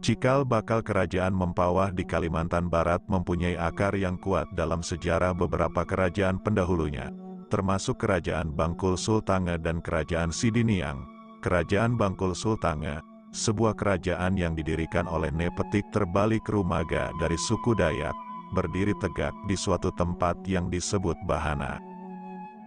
Cikal bakal kerajaan Mempawah di Kalimantan Barat mempunyai akar yang kuat dalam sejarah beberapa kerajaan pendahulunya, termasuk Kerajaan Bangkul Sultange dan Kerajaan Sidiniang. Kerajaan Bangkul Sultange, sebuah kerajaan yang didirikan oleh Nepetik Terbalik Rumaga dari suku Dayak, berdiri tegak di suatu tempat yang disebut Bahana.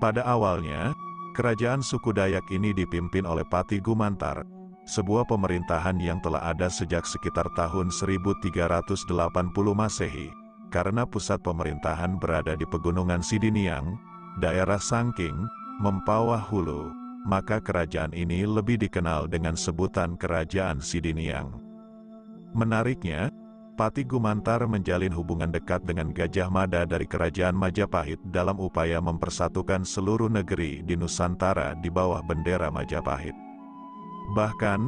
Pada awalnya, kerajaan suku Dayak ini dipimpin oleh Pati Gumantar, sebuah pemerintahan yang telah ada sejak sekitar tahun 1380 Masehi. Karena pusat pemerintahan berada di Pegunungan Sidiniang, daerah Sangking, Mempawah Hulu, maka kerajaan ini lebih dikenal dengan sebutan Kerajaan Sidiniang. Menariknya, Pati Gumantar menjalin hubungan dekat dengan Gajah Mada dari Kerajaan Majapahit dalam upaya mempersatukan seluruh negeri di Nusantara di bawah bendera Majapahit. Bahkan,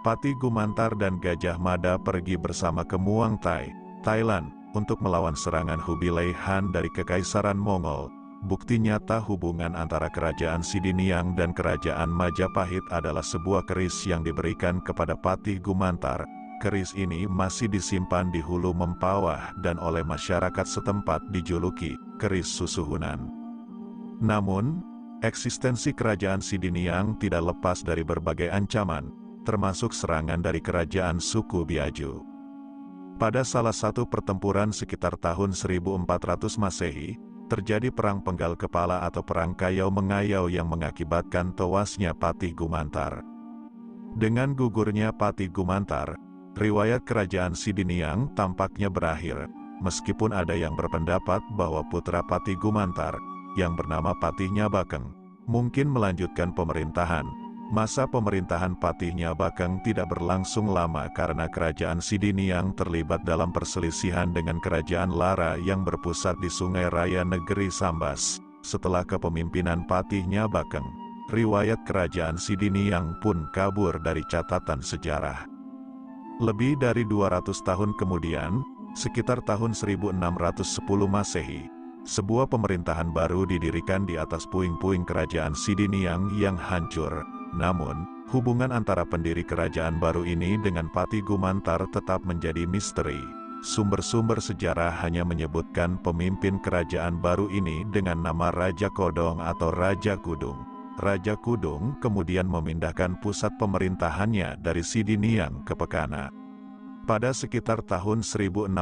Pati Gumantar dan Gajah Mada pergi bersama ke Muang Thai, Thailand, untuk melawan serangan Kubilai Han dari Kekaisaran Mongol. Bukti nyata hubungan antara Kerajaan Sidiniang dan Kerajaan Majapahit adalah sebuah keris yang diberikan kepada Pati Gumantar. Keris ini masih disimpan di Hulu Mempawah dan oleh masyarakat setempat dijuluki keris Susuhunan. Namun, eksistensi Kerajaan Sidiniang tidak lepas dari berbagai ancaman, termasuk serangan dari kerajaan suku Biaju. Pada salah satu pertempuran sekitar tahun 1400 Masehi, terjadi perang penggal kepala atau perang kayau-mengayau yang mengakibatkan tewasnya Pati Gumantar. Dengan gugurnya Pati Gumantar, riwayat Kerajaan Sidiniang tampaknya berakhir, meskipun ada yang berpendapat bahwa putra Pati Gumantar, yang bernama Patih Nyabakeng, mungkin melanjutkan pemerintahan. Masa pemerintahan Patih Nyabakeng tidak berlangsung lama karena Kerajaan Sidiniang terlibat dalam perselisihan dengan Kerajaan Lara yang berpusat di Sungai Raya Negeri Sambas. Setelah kepemimpinan Patih Nyabakeng, riwayat Kerajaan Sidiniang pun kabur dari catatan sejarah. Lebih dari 200 tahun kemudian, sekitar tahun 1610 Masehi, sebuah pemerintahan baru didirikan di atas puing-puing Kerajaan Sidiniang yang hancur. Namun, hubungan antara pendiri kerajaan baru ini dengan Pati Gumantar tetap menjadi misteri. Sumber-sumber sejarah hanya menyebutkan pemimpin kerajaan baru ini dengan nama Raja Kodong atau Raja Kudung. Raja Kudung kemudian memindahkan pusat pemerintahannya dari Sidiniang ke Pekana. Pada sekitar tahun 1680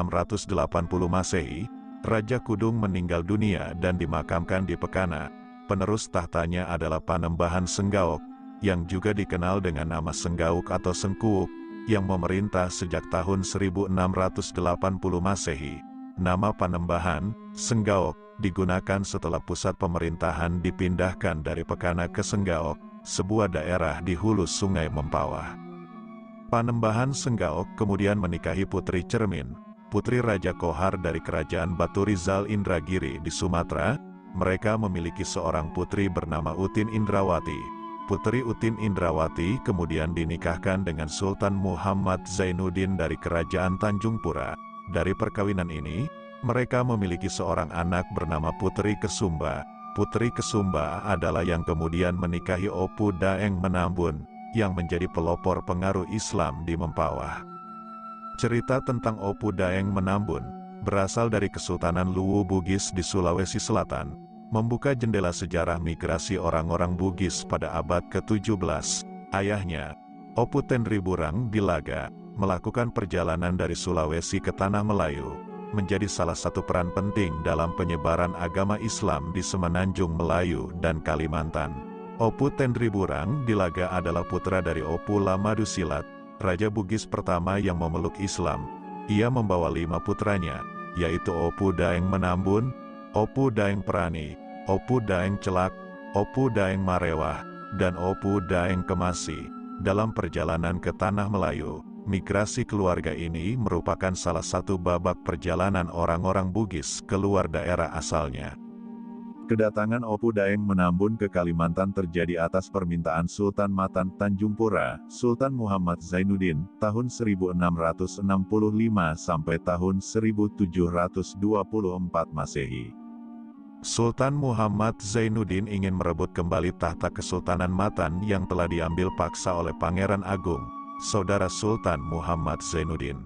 Masehi, Raja Kudung meninggal dunia dan dimakamkan di Pekana. Penerus tahtanya adalah Panembahan Senggaok, yang juga dikenal dengan nama Senggauk atau Sengkuuk, yang memerintah sejak tahun 1680 Masehi. Nama Panembahan, Senggaok, digunakan setelah pusat pemerintahan dipindahkan dari Pekana ke Senggaok, sebuah daerah di hulu Sungai Mempawah. Panembahan Senggaok kemudian menikahi Putri Cermin, putri Raja Kohar dari Kerajaan Batu Rizal Indragiri di Sumatera. Mereka memiliki seorang putri bernama Utin Indrawati. Putri Utin Indrawati kemudian dinikahkan dengan Sultan Muhammad Zainuddin dari Kerajaan Tanjung Pura. Dari perkawinan ini, mereka memiliki seorang anak bernama Putri Kesumba. Putri Kesumba adalah yang kemudian menikahi Opu Daeng Menambun, yang menjadi pelopor pengaruh Islam di Mempawah. Cerita tentang Opu Daeng Menambun berasal dari Kesultanan Luwu Bugis di Sulawesi Selatan, membuka jendela sejarah migrasi orang-orang Bugis pada abad ke-17. Ayahnya, Opu Tenriburang Dilaga, melakukan perjalanan dari Sulawesi ke Tanah Melayu, menjadi salah satu peran penting dalam penyebaran agama Islam di Semenanjung Melayu dan Kalimantan. Opu Tenriburang Dilaga adalah putra dari Opu Lamadusilat, Raja Bugis pertama yang memeluk Islam. Ia membawa 5 putranya, yaitu Opu Daeng Menambun, Opu Daeng Perani, Opu Daeng Celak, Opu Daeng Marewah, dan Opu Daeng Kemasi. Dalam perjalanan ke Tanah Melayu, migrasi keluarga ini merupakan salah satu babak perjalanan orang-orang Bugis keluar daerah asalnya. Kedatangan Opu Daeng Menambun ke Kalimantan terjadi atas permintaan Sultan Matan Tanjung Pura, Sultan Muhammad Zainuddin, tahun 1665 sampai tahun 1724 Masehi. Sultan Muhammad Zainuddin ingin merebut kembali tahta Kesultanan Matan yang telah diambil paksa oleh Pangeran Agung, saudara Sultan Muhammad Zainuddin.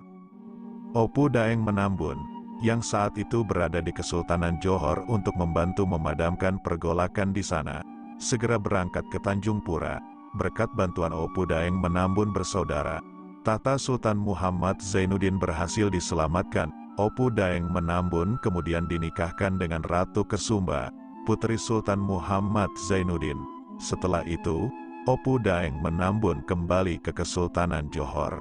Opu Daeng Menambun, yang saat itu berada di Kesultanan Johor untuk membantu memadamkan pergolakan di sana, segera berangkat ke Tanjung Pura. Berkat bantuan Opu Daeng Menambun bersaudara, tahta Sultan Muhammad Zainuddin berhasil diselamatkan. Opu Daeng Menambun kemudian dinikahkan dengan Ratu Kesumba, putri Sultan Muhammad Zainuddin. Setelah itu, Opu Daeng Menambun kembali ke Kesultanan Johor.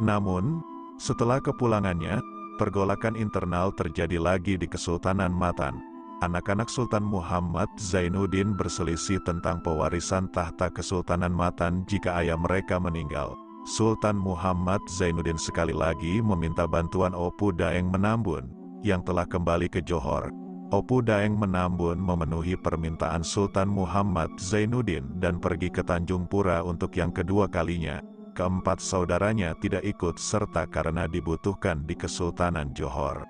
Namun, setelah kepulangannya, pergolakan internal terjadi lagi di Kesultanan Matan. Anak-anak Sultan Muhammad Zainuddin berselisih tentang pewarisan tahta Kesultanan Matan jika ayah mereka meninggal. Sultan Muhammad Zainuddin sekali lagi meminta bantuan Opu Daeng Menambun, yang telah kembali ke Johor. Opu Daeng Menambun memenuhi permintaan Sultan Muhammad Zainuddin dan pergi ke Tanjung Pura untuk yang kedua kalinya. Keempat saudaranya tidak ikut serta karena dibutuhkan di Kesultanan Johor.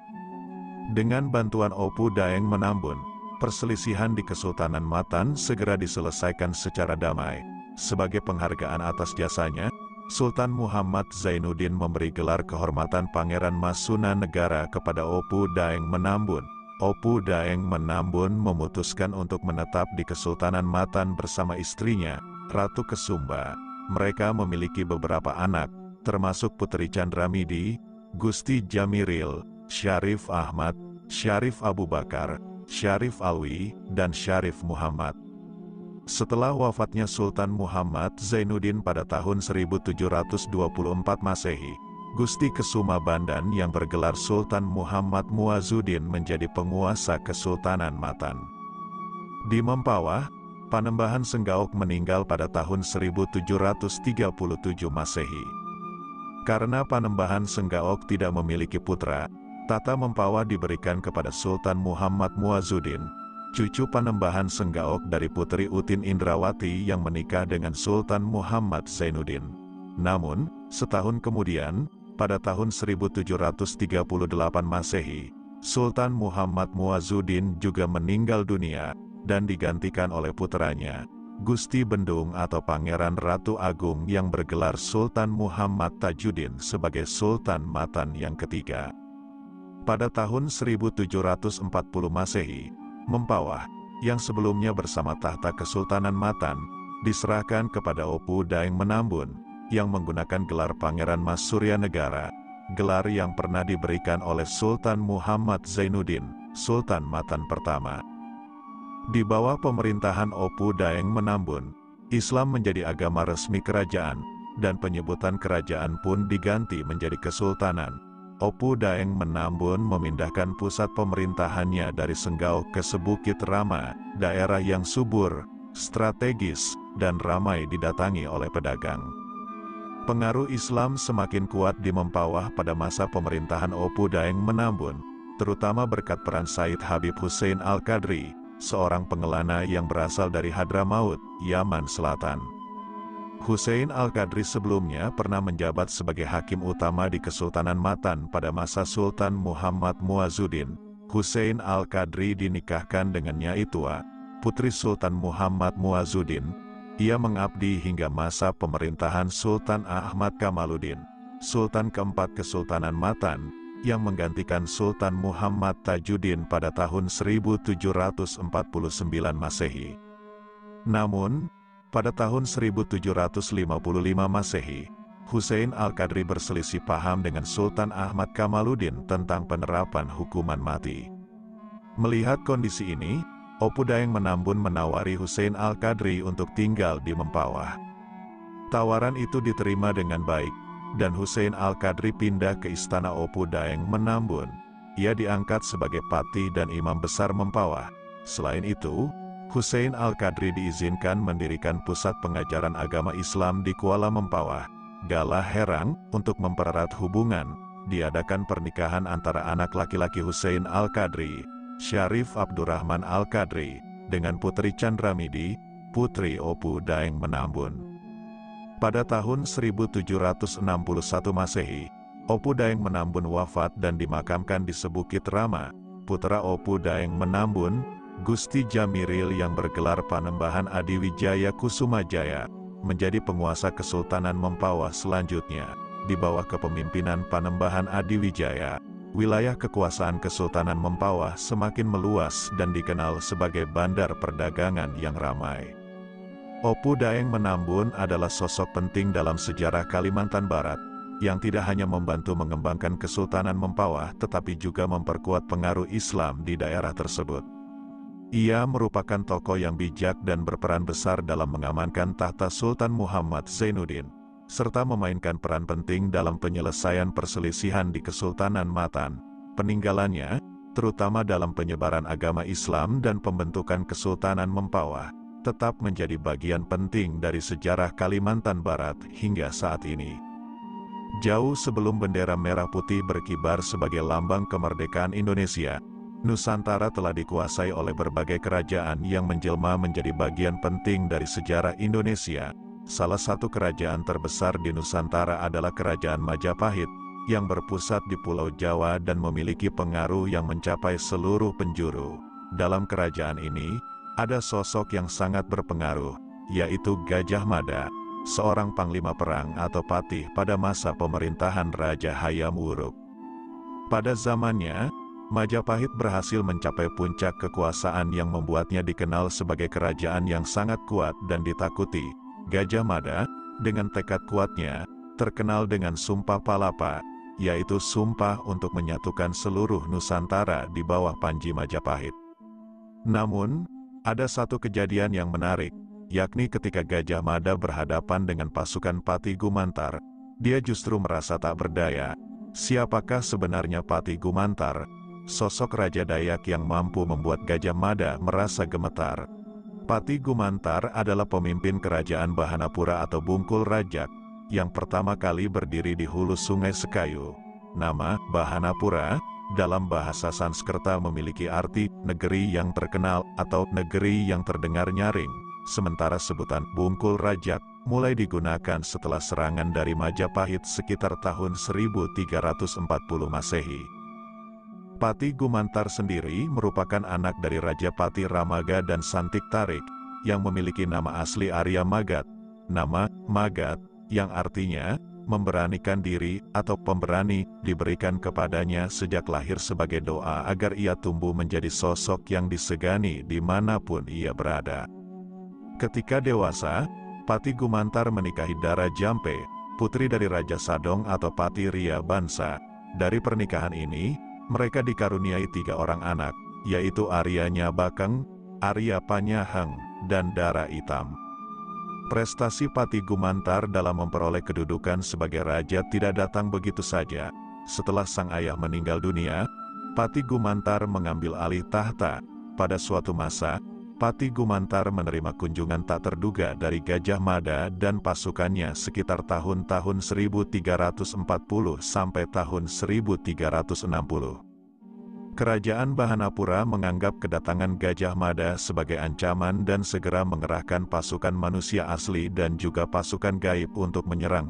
Dengan bantuan Opu Daeng Menambun, perselisihan di Kesultanan Matan segera diselesaikan secara damai. Sebagai penghargaan atas jasanya, Sultan Muhammad Zainuddin memberi gelar kehormatan Pangeran Masunan-Negara kepada Opu Daeng Menambun. Opu Daeng Menambun memutuskan untuk menetap di Kesultanan Matan bersama istrinya, Ratu Kesumba. Mereka memiliki beberapa anak, termasuk Putri Chandramidi, Gusti Jamiril, Syarif Ahmad, Syarif Abu Bakar, Syarif Alwi, dan Syarif Muhammad. Setelah wafatnya Sultan Muhammad Zainuddin pada tahun 1724 Masehi, Gusti Kesuma Bandan yang bergelar Sultan Muhammad Muazzuddin menjadi penguasa Kesultanan Matan. Di Mempawah, Panembahan Senggaok meninggal pada tahun 1737 Masehi. Karena Panembahan Senggaok tidak memiliki putra, tahta Mempawah diberikan kepada Sultan Muhammad Muazzuddin, cucu Panembahan Senggaok dari Putri Utin Indrawati yang menikah dengan Sultan Muhammad Zainuddin. Namun, setahun kemudian, pada tahun 1738 Masehi, Sultan Muhammad Muazzuddin juga meninggal dunia, dan digantikan oleh putranya, Gusti Bendung atau Pangeran Ratu Agung yang bergelar Sultan Muhammad Tajuddin sebagai Sultan Matan yang ketiga. Pada tahun 1740 Masehi, Mempawah, yang sebelumnya bersama tahta Kesultanan Matan, diserahkan kepada Opu Daeng Menambun, yang menggunakan gelar Pangeran Mas Surya Negara, gelar yang pernah diberikan oleh Sultan Muhammad Zainuddin, Sultan Matan pertama. Di bawah pemerintahan Opu Daeng Menambun, Islam menjadi agama resmi kerajaan, dan penyebutan kerajaan pun diganti menjadi kesultanan. Opu Daeng Menambun memindahkan pusat pemerintahannya dari Senggaok ke Sebukit Rama, daerah yang subur, strategis, dan ramai didatangi oleh pedagang. Pengaruh Islam semakin kuat di Mempawah pada masa pemerintahan Opu Daeng Menambun, terutama berkat peran Said Habib Hussein Al-Qadri, seorang pengelana yang berasal dari Hadramaut, Yaman Selatan. Hussein Al-Qadri sebelumnya pernah menjabat sebagai hakim utama di Kesultanan Matan pada masa Sultan Muhammad Muazzuddin. Hussein Al-Qadri dinikahkan dengan Nyai Tua, putri Sultan Muhammad Muazzuddin. Ia mengabdi hingga masa pemerintahan Sultan Ahmad Kamaluddin, Sultan keempat Kesultanan Matan, yang menggantikan Sultan Muhammad Tajuddin pada tahun 1749 Masehi. Namun, pada tahun 1755 Masehi, Hussein Al-Qadri berselisih paham dengan Sultan Ahmad Kamaluddin tentang penerapan hukuman mati. Melihat kondisi ini, Opu Daeng Menambun menawari Hussein Al-Qadri untuk tinggal di Mempawah. Tawaran itu diterima dengan baik, dan Hussein Al-Qadri pindah ke istana Opu Daeng Menambun. Ia diangkat sebagai patih dan imam besar Mempawah. Selain itu, Hussein Al-Qadri diizinkan mendirikan pusat pengajaran agama Islam di Kuala Mempawah, Galah Herang, untuk mempererat hubungan. Diadakan pernikahan antara anak laki-laki Hussein Al-Qadri, Syarif Abdurrahman Al-Qadri, dengan Putri Chandramidi, putri Opu Daeng Menambun. Pada tahun 1761 Masehi, Opu Daeng Menambun wafat dan dimakamkan di Sebukit Rama. Putra Opu Daeng Menambun, Gusti Jamiril yang bergelar Panembahan Adiwijaya Kusumajaya, menjadi penguasa Kesultanan Mempawah selanjutnya. Di bawah kepemimpinan Panembahan Adiwijaya, wilayah kekuasaan Kesultanan Mempawah semakin meluas dan dikenal sebagai bandar perdagangan yang ramai. Opu Daeng Menambun adalah sosok penting dalam sejarah Kalimantan Barat, yang tidak hanya membantu mengembangkan Kesultanan Mempawah tetapi juga memperkuat pengaruh Islam di daerah tersebut. Ia merupakan tokoh yang bijak dan berperan besar dalam mengamankan tahta Sultan Muhammad Zainuddin, serta memainkan peran penting dalam penyelesaian perselisihan di Kesultanan Matan. Peninggalannya, terutama dalam penyebaran agama Islam dan pembentukan Kesultanan Mempawah, tetap menjadi bagian penting dari sejarah Kalimantan Barat hingga saat ini. Jauh sebelum bendera merah putih berkibar sebagai lambang kemerdekaan Indonesia, Nusantara telah dikuasai oleh berbagai kerajaan yang menjelma menjadi bagian penting dari sejarah Indonesia. Salah satu kerajaan terbesar di Nusantara adalah Kerajaan Majapahit, yang berpusat di Pulau Jawa dan memiliki pengaruh yang mencapai seluruh penjuru. Dalam kerajaan ini, ada sosok yang sangat berpengaruh, yaitu Gajah Mada, seorang panglima perang atau patih pada masa pemerintahan Raja Hayam Wuruk. Pada zamannya, Majapahit berhasil mencapai puncak kekuasaan yang membuatnya dikenal sebagai kerajaan yang sangat kuat dan ditakuti. Gajah Mada, dengan tekad kuatnya, terkenal dengan Sumpah Palapa, yaitu sumpah untuk menyatukan seluruh Nusantara di bawah Panji Majapahit. Namun, ada satu kejadian yang menarik, yakni ketika Gajah Mada berhadapan dengan pasukan Pati Gumantar, dia justru merasa tak berdaya. Siapakah sebenarnya Pati Gumantar? Sosok Raja Dayak yang mampu membuat Gajah Mada merasa gemetar. Pati Gumantar adalah pemimpin kerajaan Bahanapura atau Bungkul Rajak, yang pertama kali berdiri di hulu Sungai Sekayu. Nama Bahanapura dalam bahasa Sanskerta memiliki arti negeri yang terkenal atau negeri yang terdengar nyaring, sementara sebutan Bungkul Rajak mulai digunakan setelah serangan dari Majapahit sekitar tahun 1340 Masehi. Pati Gumantar sendiri merupakan anak dari Raja Pati Ramaga dan Santik Tarik, yang memiliki nama asli Arya Magat. Nama Magat, yang artinya memberanikan diri atau pemberani, diberikan kepadanya sejak lahir sebagai doa agar ia tumbuh menjadi sosok yang disegani dimanapun ia berada. Ketika dewasa, Pati Gumantar menikahi Dara Jampe, putri dari Raja Sadong atau Pati Ria Bansa. Dari pernikahan ini, mereka dikaruniai 3 orang anak, yaitu Arya Nyabakeng, Arya Panyaheng, dan Dara Itam. Prestasi Pati Gumantar dalam memperoleh kedudukan sebagai raja tidak datang begitu saja. Setelah sang ayah meninggal dunia, Pati Gumantar mengambil alih tahta. Pada suatu masa, Pati Gumantar menerima kunjungan tak terduga dari Gajah Mada dan pasukannya sekitar tahun-tahun 1340 sampai tahun 1360. Kerajaan Bahanapura menganggap kedatangan Gajah Mada sebagai ancaman dan segera mengerahkan pasukan manusia asli dan juga pasukan gaib untuk menyerang.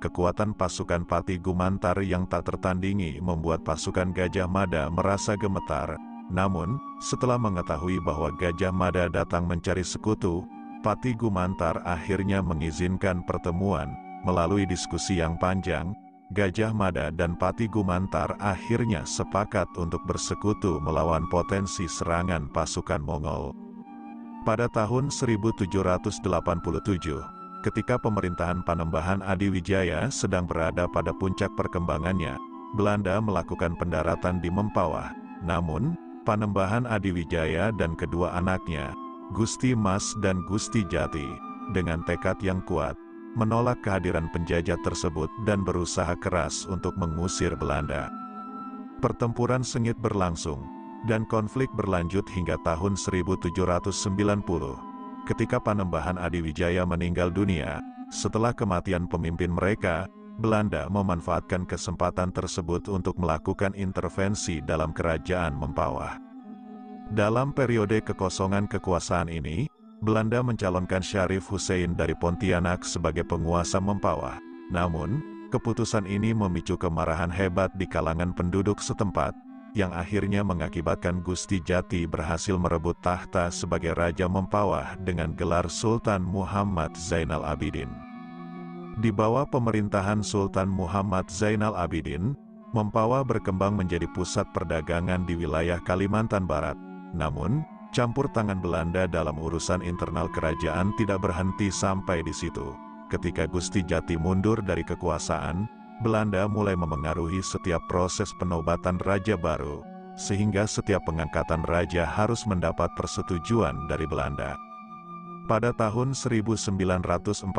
Kekuatan pasukan Pati Gumantar yang tak tertandingi membuat pasukan Gajah Mada merasa gemetar. Namun, setelah mengetahui bahwa Gajah Mada datang mencari sekutu, Pati Gumantar akhirnya mengizinkan pertemuan. Melalui diskusi yang panjang, Gajah Mada dan Pati Gumantar akhirnya sepakat untuk bersekutu melawan potensi serangan pasukan Mongol. Pada tahun 1787, ketika pemerintahan Panembahan Adiwijaya sedang berada pada puncak perkembangannya, Belanda melakukan pendaratan di Mempawah. Namun, Panembahan Adiwijaya dan kedua anaknya, Gusti Mas dan Gusti Jati, dengan tekad yang kuat, menolak kehadiran penjajah tersebut dan berusaha keras untuk mengusir Belanda. Pertempuran sengit berlangsung, dan konflik berlanjut hingga tahun 1790. Ketika Panembahan Adiwijaya meninggal dunia, setelah kematian pemimpin mereka, Belanda memanfaatkan kesempatan tersebut untuk melakukan intervensi dalam kerajaan Mempawah. Dalam periode kekosongan kekuasaan ini, Belanda mencalonkan Syarif Hussein dari Pontianak sebagai penguasa Mempawah. Namun, keputusan ini memicu kemarahan hebat di kalangan penduduk setempat. yang akhirnya mengakibatkan Gusti Jati berhasil merebut tahta sebagai Raja Mempawah dengan gelar Sultan Muhammad Zainal Abidin. Di bawah pemerintahan Sultan Muhammad Zainal Abidin, Mempawah berkembang menjadi pusat perdagangan di wilayah Kalimantan Barat. Namun, campur tangan Belanda dalam urusan internal kerajaan tidak berhenti sampai di situ. Ketika Gusti Jati mundur dari kekuasaan, Belanda mulai memengaruhi setiap proses penobatan raja baru, sehingga setiap pengangkatan raja harus mendapat persetujuan dari Belanda. Pada tahun 1942,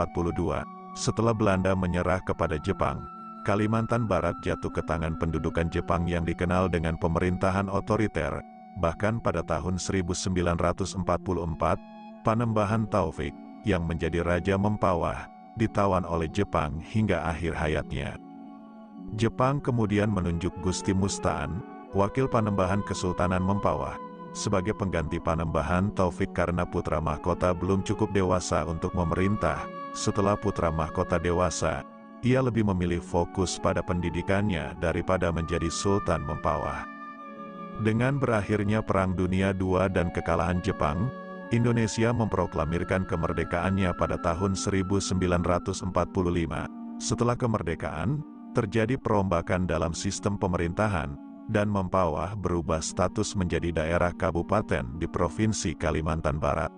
setelah Belanda menyerah kepada Jepang, Kalimantan Barat jatuh ke tangan pendudukan Jepang yang dikenal dengan pemerintahan otoriter. Bahkan pada tahun 1944, Panembahan Taufik, yang menjadi Raja Mempawah, ditawan oleh Jepang hingga akhir hayatnya. Jepang kemudian menunjuk Gusti Mustaan, wakil Panembahan Kesultanan Mempawah, sebagai pengganti Panembahan Taufik karena putra mahkota belum cukup dewasa untuk memerintah. Setelah putra mahkota dewasa, ia lebih memilih fokus pada pendidikannya daripada menjadi Sultan Mempawah. Dengan berakhirnya Perang Dunia II dan kekalahan Jepang, Indonesia memproklamirkan kemerdekaannya pada tahun 1945. Setelah kemerdekaan, terjadi perombakan dalam sistem pemerintahan, dan Mempawah berubah status menjadi daerah kabupaten di Provinsi Kalimantan Barat.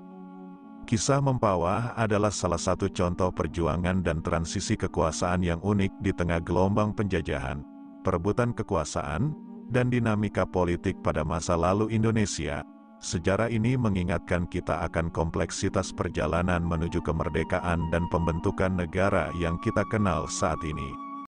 Kisah Mempawah adalah salah satu contoh perjuangan dan transisi kekuasaan yang unik di tengah gelombang penjajahan, perebutan kekuasaan, dan dinamika politik pada masa lalu Indonesia. Sejarah ini mengingatkan kita akan kompleksitas perjalanan menuju kemerdekaan dan pembentukan negara yang kita kenal saat ini.